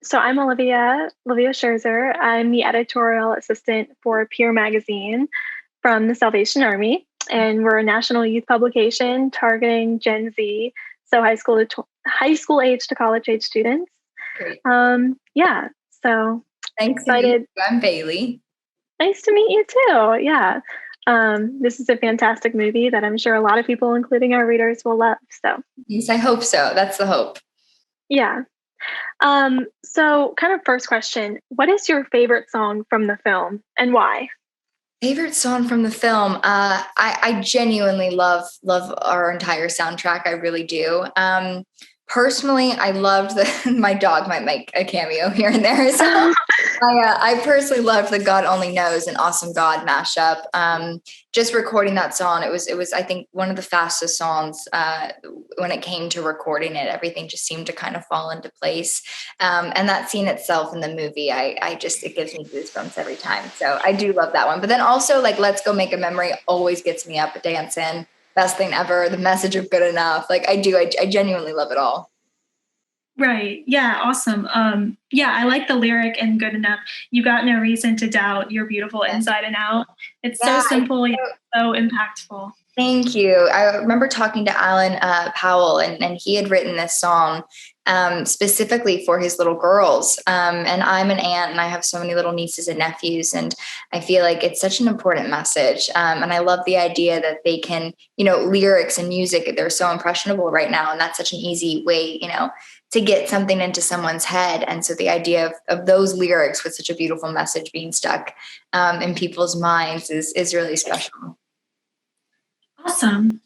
So I'm Olivia Scherzer. I'm the editorial assistant for Peer Magazine from the Salvation Army, and we're a national youth publication targeting Gen Z, so high school age to college age students. Great. Yeah, so Nice to meet excited. you. I'm Bailey. Nice to meet you too. Yeah. This is a fantastic movie that I'm sure a lot of people, including our readers, will love. So, Yes, I hope so. That's the hope. yeah. So kind of first question, what is your favorite song from the film and why? Favorite song from the film? I genuinely love our entire soundtrack. I really do. Personally, I loved my dog might make a cameo here and there. So I personally loved the God Only Knows and Awesome God mashup. Just recording that song, it was I think one of the fastest songs when it came to recording it. Everything just seemed to kind of fall into place. And that scene itself in the movie, I just it gives me goosebumps every time. So I do love that one. But then also like Let's Go Make a Memory always gets me up dancing. Best thing ever. The message of good enough. Like I genuinely love it all. Right. Yeah. Awesome. Yeah, I like the lyric and good enough. You got no reason to doubt you're beautiful inside and out. It's so Yeah, simple yet so impactful. thank you. I remember talking to Alan Powell, and he had written this song specifically for his little girls. And I'm an aunt, and I have so many little nieces and nephews, and I feel like it's such an important message. And I love the idea that they can, lyrics and music, they're so impressionable right now, and that's such an easy way, to get something into someone's head. And so the idea of those lyrics with such a beautiful message being stuck in people's minds is really special. Awesome.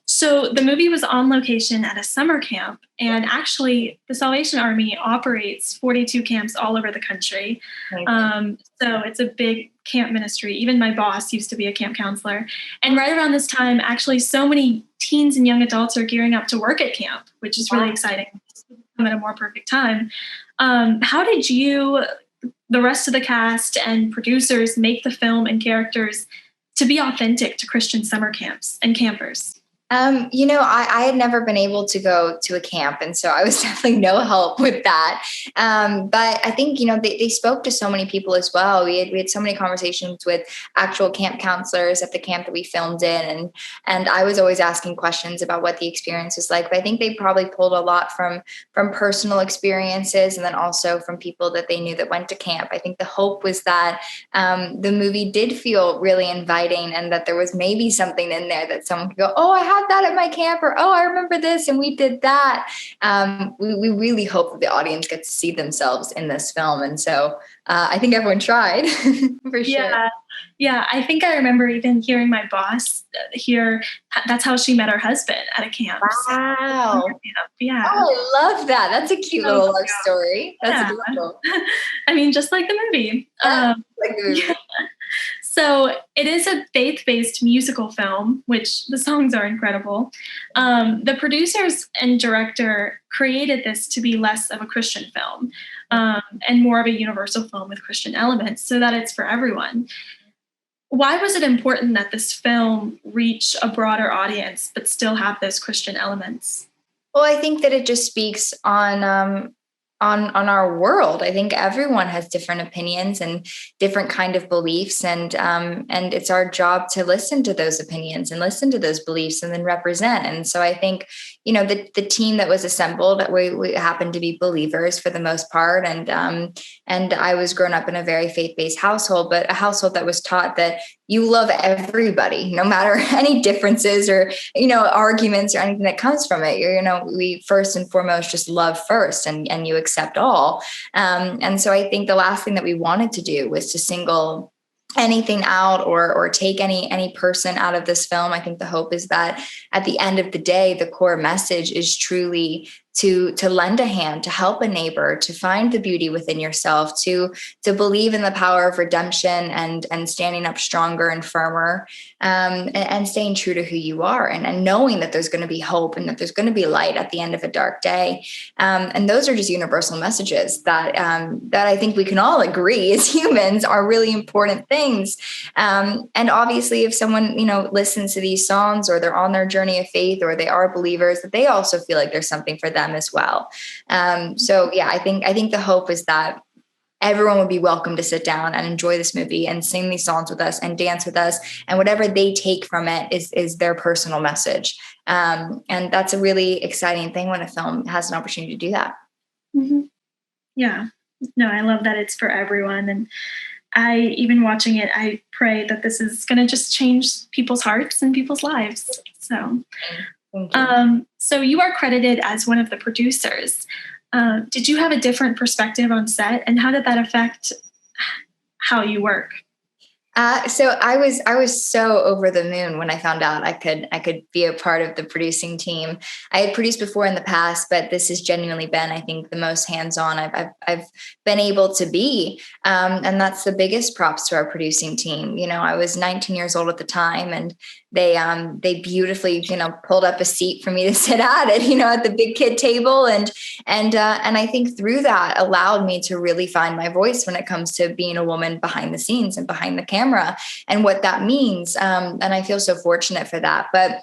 So the movie was on location at a summer camp, and actually, the Salvation Army operates 42 camps all over the country. So it's a big camp ministry. Even my boss used to be a camp counselor. And right around this time, actually, so many teens and young adults are gearing up to work at camp, which is really exciting. Come at a more perfect time. How did you, the rest of the cast and producers, make the film and characters to be authentic to Christian summer camps and campers? I had never been able to go to a camp, and so I was definitely no help with that. But I think, they spoke to so many people as well. We had so many conversations with actual camp counselors at the camp that we filmed in, and I was always asking questions about what the experience was like. But I think they probably pulled a lot from personal experiences, and then also from people that they knew that went to camp. I think the hope was that the movie did feel really inviting, and that there was maybe something in there that someone could go, oh, I had that at my camp, or oh, I remember this and we did that. We really hope that the audience gets to see themselves in this film, and so I think everyone tried for sure. Yeah, I think I remember even hearing my boss here. That's how she met her husband at a camp. Wow. So, yeah. Oh, I love that. That's a cute little love story. That's adorable. I mean, just like the movie. Like the movie. Yeah. So it is a faith-based musical film, which the songs are incredible. The producers and director created this to be less of a Christian film and more of a universal film with Christian elements, so that it's for everyone. Why was it important that this film reach a broader audience but still have those Christian elements? Well, I think that it just speaks on our world. I think everyone has different opinions and different kind of beliefs, and it's our job to listen to those opinions and listen to those beliefs and then represent. And so I think, the team that was assembled, we happened to be believers for the most part, and I was grown up in a very faith-based household, but a household that was taught that you love everybody, no matter any differences or, arguments or anything that comes from it. We first and foremost just love first, and you accept all. And so I think the last thing that we wanted to do was to single anything out or take any person out of this film. I think the hope is that at the end of the day, the core message is truly to lend a hand, to help a neighbor, to find the beauty within yourself, to believe in the power of redemption and standing up stronger and firmer, and staying true to who you are, and knowing that there's going to be hope and that there's going to be light at the end of a dark day. And those are just universal messages that I think we can all agree as humans are really important things. And obviously, if someone, listens to these songs, or they're on their journey of faith, or they are believers, that they also feel like there's something for them them as well. So yeah, I think the hope is that everyone would be welcome to sit down and enjoy this movie and sing these songs with us and dance with us. And whatever they take from it is their personal message. And that's a really exciting thing when a film has an opportunity to do that. Mm-hmm. Yeah. No, I love that it's for everyone. And even watching it, I pray that this is going to just change people's hearts and people's lives. So, so you are credited as one of the producers. Did you have a different perspective on set, and how did that affect how you work? So I was so over the moon when I found out I could be a part of the producing team. I had produced before in the past, but this has genuinely been, I think, the most hands-on I've been able to be. And that's the biggest props to our producing team. You know, I was 19 years old at the time, and they beautifully, pulled up a seat for me to sit at at the big kid table. And I think through that allowed me to really find my voice when it comes to being a woman behind the scenes and behind the camera and what that means. And I feel so fortunate for that. But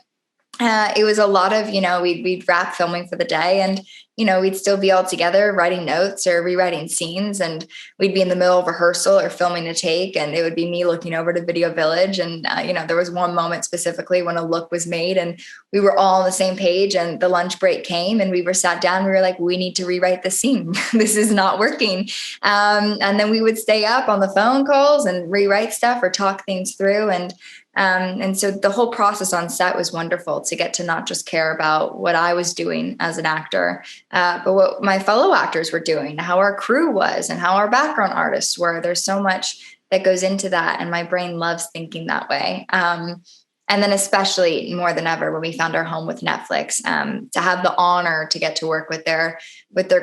it was a lot of, we'd wrap filming for the day, and, we'd still be all together writing notes or rewriting scenes, and we'd be in the middle of rehearsal or filming a take, and it would be me looking over to Video Village. And, there was one moment specifically when a look was made and we were all on the same page, and the lunch break came and we were sat down. We were like, we need to rewrite the scene. This is not working. And then we would stay up on the phone calls and rewrite stuff or talk things through. And so the whole process on set was wonderful to get to not just care about what I was doing as an actor, but what my fellow actors were doing, how our crew was, and how our background artists were. There's so much that goes into that, and my brain loves thinking that way. And then especially more than ever when we found our home with Netflix, to have the honor to get to work with their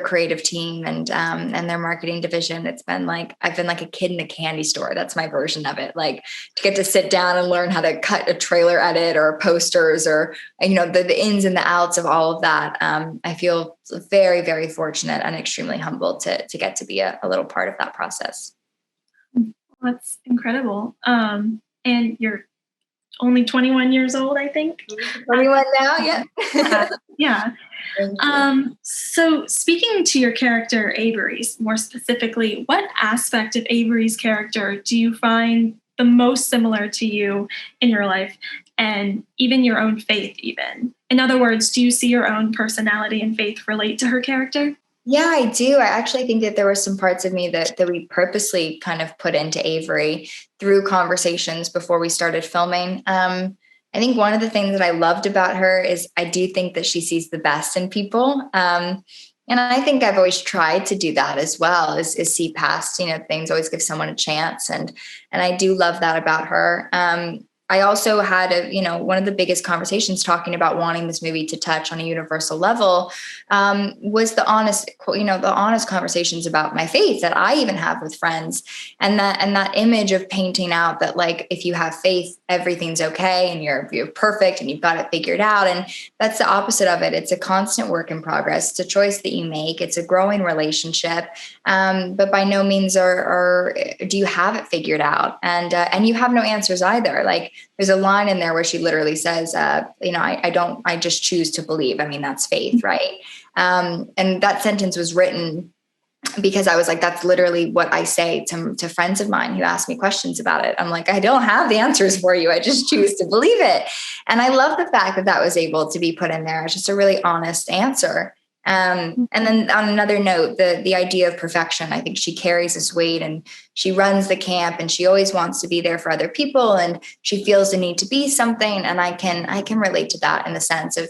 creative team and their marketing division. It's been like, I've been like a kid in a candy store. That's my version of it. Like, to get to sit down and learn how to cut a trailer edit or posters or, the ins and the outs of all of that. I feel very, very fortunate and extremely humbled to get to be a little part of that process. That's incredible. And you're only 21 years old, I think. 21 now, yeah. Yeah. So speaking to your character, Avery's, more specifically, what aspect of Avery's character do you find the most similar to you in your life, and even your own faith even? In other words, do you see your own personality and faith relate to her character? Yeah, I do. I actually think that there were some parts of me that we purposely kind of put into Avery through conversations before we started filming. I think one of the things that I loved about her is I do think that she sees the best in people. And I think I've always tried to do that as well, is see past, things, always give someone a chance. And I do love that about her. I also had one of the biggest conversations talking about wanting this movie to touch on a universal level, was the honest conversations about my faith that I even have with friends, and that image of painting out that, like, if you have faith, everything's okay and you're perfect and you've got it figured out. And that's the opposite of it. It's a constant work in progress. It's a choice that you make. It's a growing relationship. But by no means do you have it figured out. And you have no answers either. Like, there's a line in there where she literally says, I just choose to believe. I mean, that's faith, right? And that sentence was written because I was like, that's literally what I say to friends of mine who ask me questions about it. I'm like, I don't have the answers for you. I just choose to believe it. And I love the fact that was able to be put in there. It's just a really honest answer. And then on another note, the idea of perfection, I think she carries this weight, and she runs the camp, and she always wants to be there for other people, and she feels the need to be something. And I can relate to that in the sense of,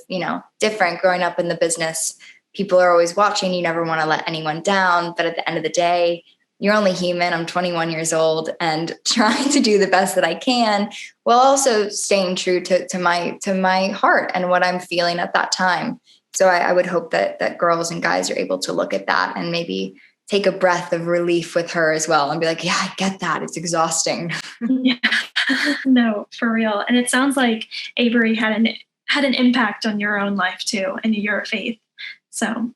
different growing up in the business. People are always watching. You never want to let anyone down. But at the end of the day, you're only human. I'm 21 years old and trying to do the best that I can, while also staying true to my heart and what I'm feeling at that time. So I would hope that girls and guys are able to look at that and maybe take a breath of relief with her as well and be like, yeah, I get that. It's exhausting. Yeah, no, for real. And it sounds like Avery had an impact on your own life too, and your faith. So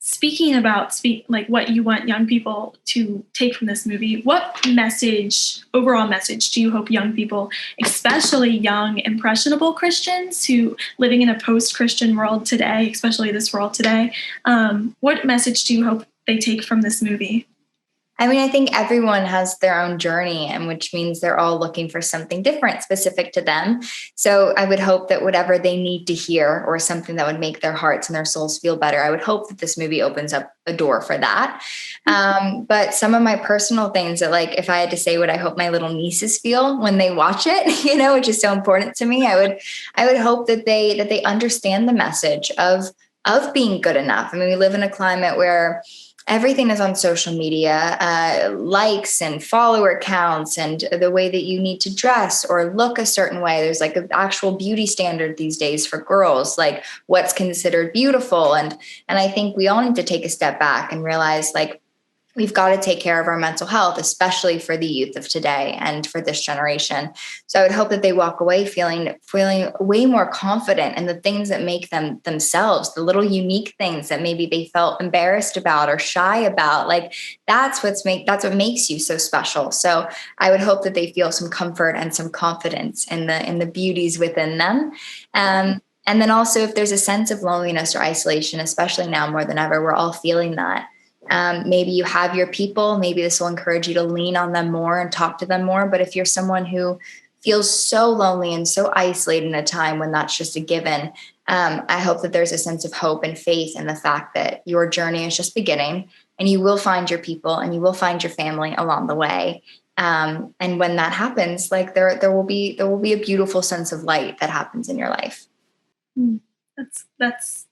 speaking about like what you want young people to take from this movie, what overall message do you hope young people, especially young impressionable Christians who living in a post-Christian world today, especially this world today, what message do you hope they take from this movie? I mean, I think everyone has their own journey, and which means they're all looking for something different specific to them. So I would hope that whatever they need to hear or something that would make their hearts and their souls feel better, I would hope that this movie opens up a door for that. But some of my personal things that, like, if I had to say what I hope my little nieces feel when they watch it, which is so important to me, I would hope that they understand the message of being good enough. I mean, we live in a climate where everything is on social media, likes and follower counts and the way that you need to dress or look a certain way. There's like an actual beauty standard these days for girls, like what's considered beautiful. And I think we all need to take a step back and realize, like, we've got to take care of our mental health, especially for the youth of today and for this generation. So I would hope that they walk away feeling way more confident in the things that make them themselves, the little unique things that maybe they felt embarrassed about or shy about. Like that's what makes you so special. So I would hope that they feel some comfort and some confidence in the beauties within them. And then also, if there's a sense of loneliness or isolation, especially now more than ever, we're all feeling that. Maybe you have your people, maybe this will encourage you to lean on them more and talk to them more. But if you're someone who feels so lonely and so isolated in a time when that's just a given, I hope that there's a sense of hope and faith in the fact that your journey is just beginning and you will find your people and you will find your family along the way. And when that happens, like there will be a beautiful sense of light that happens in your life. That's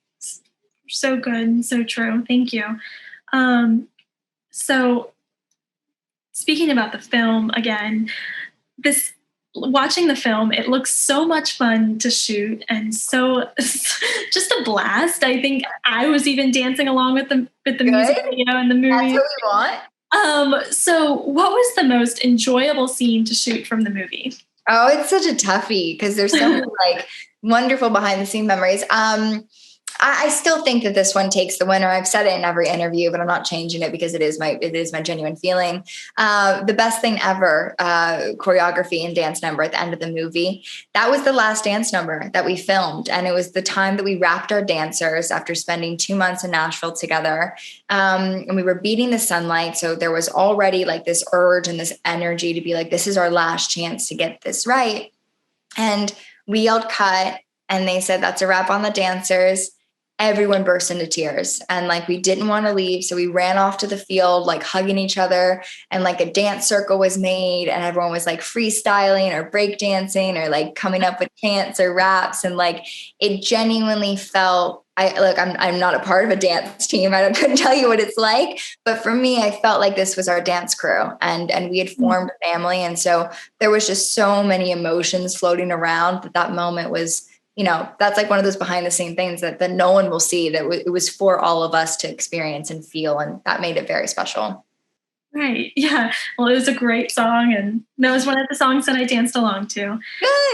so good and so true. Thank you. So speaking about the film again, watching the film, it looks so much fun to shoot and so just a blast. I think I was even dancing along with the music video and the movie. That's what we want. So what was the most enjoyable scene to shoot from the movie? Oh, it's such a toughie because there's so many like wonderful behind the scene memories. I still think that this one takes the winner. I've said it in every interview, but I'm not changing it because it is my genuine feeling. The best thing ever, choreography and dance number at the end of the movie. That was the last dance number that we filmed. And it was the time that we wrapped our dancers after spending 2 months in Nashville together. And we were beating the sunlight. So there was already like this urge and this energy to be like, this is our last chance to get this right. And we yelled cut and they said, that's a wrap on the dancers. Everyone burst into tears and like we didn't want to leave. So we ran off to the field, like hugging each other, and like a dance circle was made and everyone was like freestyling or breakdancing or like coming up with chants or raps. And like it genuinely felt, I'm not a part of a dance team. I couldn't tell you what it's like, but for me, I felt like this was our dance crew and we had formed a family. And so there was just so many emotions floating around that moment was, that's like one of those behind the scene things that no one will see, that it was for all of us to experience and feel. And that made it very special. Right. Yeah. Well, it was a great song. And that was one of the songs that I danced along to.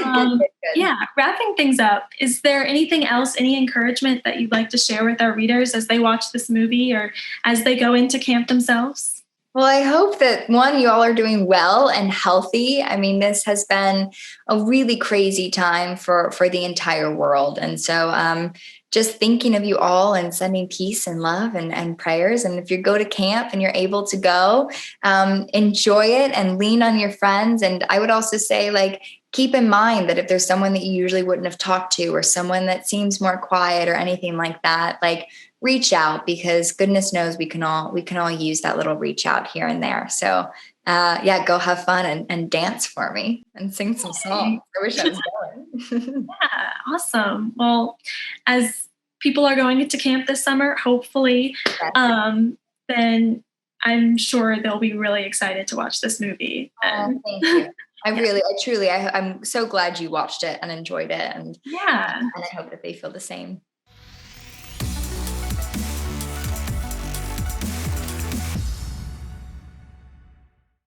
Good. Yeah. Wrapping things up, is there anything else, any encouragement that you'd like to share with our readers as they watch this movie or as they go into camp themselves? Well, I hope that, one, you all are doing well and healthy. I mean, this has been a really crazy time for the entire world. And so just thinking of you all and sending peace and love and prayers. And if you go to camp and you're able to go, enjoy it and lean on your friends. And I would also say, like, keep in mind that if there's someone that you usually wouldn't have talked to or someone that seems more quiet or anything like that, like, reach out, because goodness knows we can all use that little reach out here and there. So go have fun and dance for me and sing some songs. I wish I was going. Yeah, awesome. Well, as people are going into camp this summer, hopefully, then I'm sure they'll be really excited to watch this movie. Thank you. I'm so glad you watched it and enjoyed it. And I hope that they feel the same.